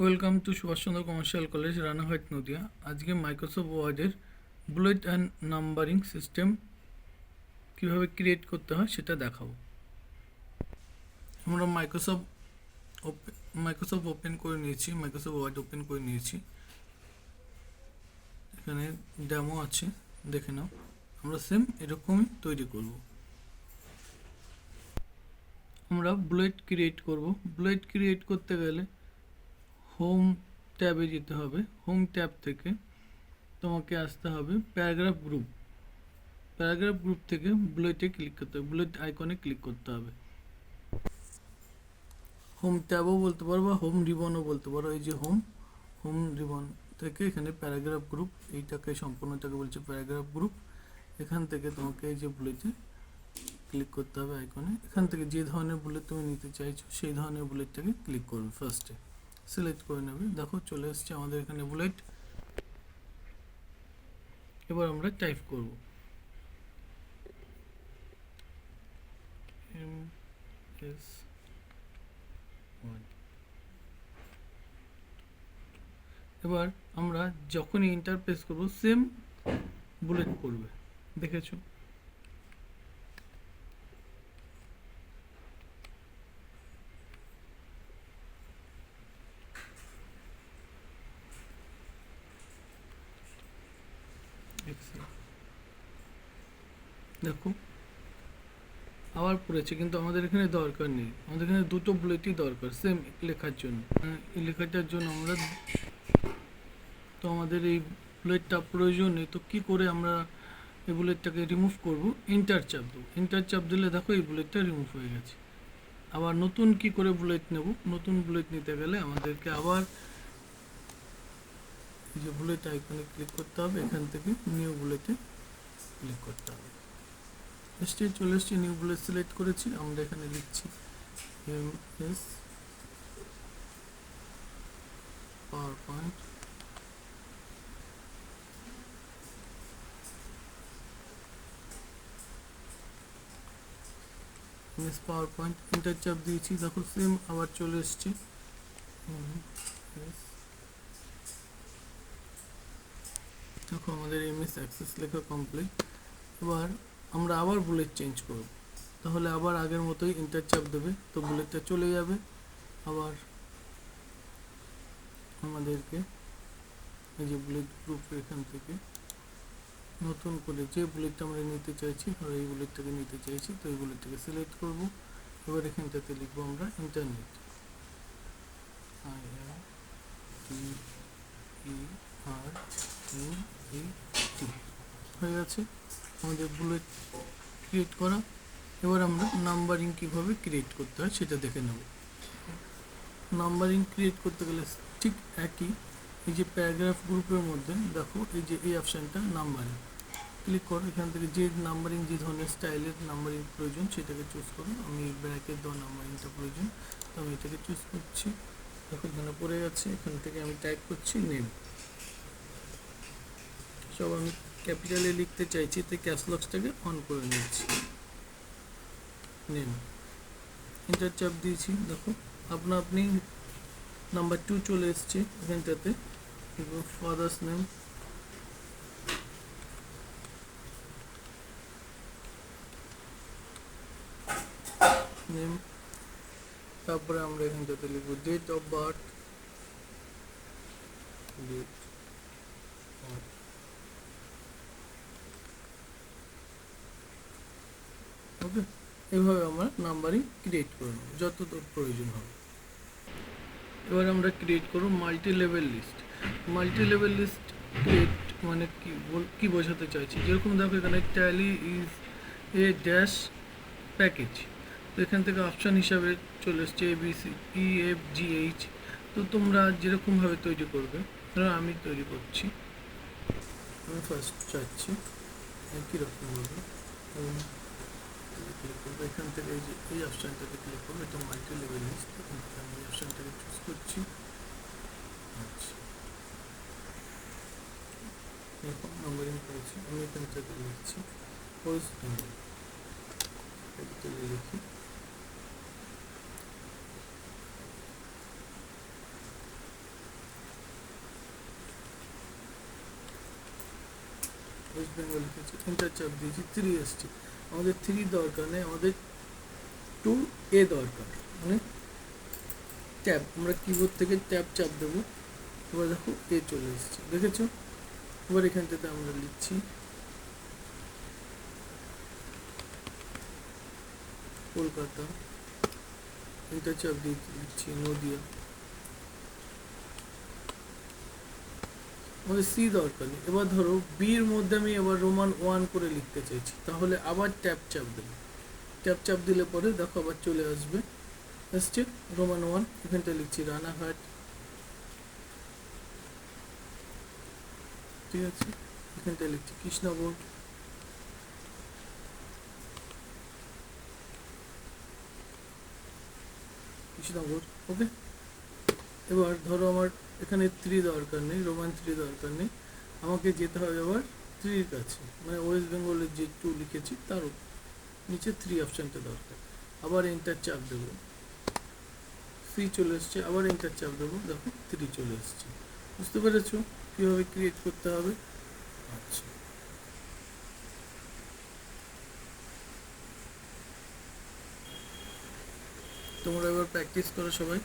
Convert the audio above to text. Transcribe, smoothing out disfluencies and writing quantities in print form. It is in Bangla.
Welcome to Subhash Chandra commercial college, Ranaghat, Nadia. আজকে মাইক্রোসফট ওয়ার্ডের বুলেট অ্যান্ড নাম্বারিং সিস্টেম কীভাবে ক্রিয়েট করতে হয় সেটা দেখাবো। আমরা মাইক্রোসফট ওপেন করে নিয়েছি, মাইক্রোসফট ওয়ার্ড ওপেন করে নিয়েছি। এখানে ডেমো আছে, দেখে নাও। আমরা সেম এরকমই তৈরি করব। আমরা বুলেট ক্রিয়েট করব। বুলেট ক্রিয়েট করতে গেলে হোম ট্যাবে যেতে হবে। হোম ট্যাব থেকে তোমাকে আসতে হবে প্যারাগ্রাফ গ্রুপ। প্যারাগ্রাফ গ্রুপ থেকে বুলেটে ক্লিক করতে হবে, বুলেট আইকনে ক্লিক করতে হবে। হোম ট্যাবও বলতে পারো বা হোম রিবনও বলতে পারো। এই যে হোম রিবন থেকে এখানে প্যারাগ্রাফ গ্রুপ, এইটাকে সম্পূর্ণটাকে বলছে প্যারাগ্রাফ গ্রুপ। এখান থেকে তোমাকে এই যে বুলেটে ক্লিক করতে হবে আইকনে। এখান থেকে যে ধরনের বুলেট তুমি নিতে চাইছো সেই ধরনের বুলেটটাকে ক্লিক করবে। ফার্স্টে সিলেক্ট করে নেবে। দেখো চলে এসছে আমাদের এখানে বুলেট। এবার আমরা টাইপ করব এবার আমরা যখনই এন্টার প্রেস করব সেম বুলেট পড়বে, দেখেছো? দেখো আবার পড়েছে, কিন্তু আমাদের এখানে দরকার নেই। আমাদের এখানে দুটো বুলেটই দরকার সেম লেখার জন্য। এই লেখাটার জন্য আমাদের এই বুলেটটা প্রয়োজন নেই। তো কী করে আমরা এই বুলেটটাকে রিমুভ করব? এন্টার চাপ দেবো। এন্টার চাপ দিলে দেখো এই বুলেটটা রিমুভ হয়ে গেছে। আবার নতুন কি করে বুলেট নেব? নতুন বুলেট নিতে গেলে আমাদেরকে আবার এই যে বুলেট আইকনে ক্লিক করতে হবে। এখান থেকে নিউ বুলেটে ক্লিক করতে হবে। চলে এসছি, নিউ বুলেট সিলেক্ট করেছি। আমরা এখানে লিখছি MS PowerPoint এন্টার চাপ দিয়েছি। দেখো সেম আবার চলে এসছে। দেখো আমাদের MS অ্যাক্সেস লেখা কমপ্লিট। এবার আমরা আবার বুলেট চেঞ্জ করব। তাহলে আবার আগের মতোই এন্টার চাপ দেবে, তো বুলেটটা চলে যাবে। আবার আমাদেরকে এই যে বুলেট গ্রুপ, এখান থেকে নতুন করে যে বুলেটটা আমরা নিতে চাইছি, আর এই বুলেটটাকে নিতে চাইছি, তো এই বুলেটটাকে সিলেক্ট করব। এবার এখানটাতে লিখবো আমরা ইন্টারনেট, INTERNET হয়ে গেছে আমাদের বুলেট ক্রিয়েট করা। এবার আমরা নাম্বারিং কীভাবে ক্রিয়েট করতে হয় সেটা দেখে নেব। নাম্বারিং ক্রিয়েট করতে গেলে ঠিক একই, এই যে প্যারাগ্রাফ গ্রুপের মধ্যে দেখো এই যে এই অপশানটা নাম্বারিং, ক্লিক করো। এখান থেকে যে নাম্বারিং, যে ধরনের স্টাইলের নাম্বারিং প্রয়োজন সেটাকে চুজ করো। আমি ব্র্যাকেট দেওয়া নাম্বারিংটা প্রয়োজন, তো আমি এটাকে চুজ করছি। দেখো এখানে পড়ে যাচ্ছে। এখান থেকে আমি টাইপ করছি নেম। সব আমি ক্যাপিটালে লিখতে চাইছি, তো ক্যাপসলকসটাকে অন করে নিচ্ছি। নেম এন্টার চাপ দিয়েছি। দেখো আপনি নাম্বার 2 চলে এসছে এখানটাতে। ফাদার্স নেম, তারপরে আমরা এখানটাতে লিখবো ডেট অফ বার্থ, ওকে। এইভাবে আমরা নাম্বারিং ক্রিয়েট করে নেব যতদূর প্রয়োজন হবে। এবার আমরা ক্রিয়েট করব multi level list. Multi level list create মানে কি বোঝাতে চাইছি, যেরকম দেখো এখানে Tally is a dash package, তো এখান থেকে অপশান হিসাবে চলে এসছে ABCEFGH। তো তোমরা যেরকমভাবে তৈরি করবে, আমি তৈরি করছি। আমি ফার্স্ট চাচ্ছি একই রকমভাবে ক্লিক করবো। এখান থেকে এই যে এই অপশানটাতে ক্লিক করবো, এটা মাল্টি লেভেল লিস্ট। আমি এই অপশানটাকে চুজ করছি। আচ্ছা, এরকম নাম্বারিং করেছি। আমি এখানটাতে লিখছি ওয়েস্ট বেঙ্গল, ক্যাপিটালে লিখি। ওয়েস্ট বেঙ্গল লিখেছি, এন্টার চাপ দিয়েছি, 3 এসছে। আমাদের 3 দরকার নেই, আমাদের 2A দরকার, মানে ট্যাব। আমরা কিবোর্ড থেকে ট্যাব চাপ দেবো, এবার দেখো এ চলে এসছে, দেখেছো? এবার এখান থেকে আমরা লিখছি কলকাতা, এন্টার চাপ দিয়ে লিখছি নদিয়া। আমাদের সি দরকার নেই। এবার ধরো বির মধ্যে আমি এবার রোমান 1 করে লিখতে চাইছি, তাহলে আবার ট্যাব চাপ দেবো। ট্যাব চাপ দিলে পরে দেখো আবার চলে আসবে, আসছে রোমান 1। এখানটা লিখছি রানাঘাট, ঠিক আছে? এখানটা লিখছি কৃষ্ণনগর, কৃষ্ণনগর, ওকে। এবার ধরো আমার এখানে 3 দরকার নেই, রোমান 3 দরকার নেই, আমাকে যেতে হবে আবার 3 এর কাছে, মানে ওয়েস্ট বেঙ্গলের যে 2 লিখেছি তার নিচে 3 অপশানটা দরকার। আবার এন্টার চাপ দেবো, সি চলে এসছে, আবার এন্টার চাপ দেবো, দেখো 3 চলে এসছে। বুঝতে পেরেছো কীভাবে ক্রিয়েট করতে হবে? আচ্ছা, তোমরা এবার প্র্যাকটিস করো সবাই।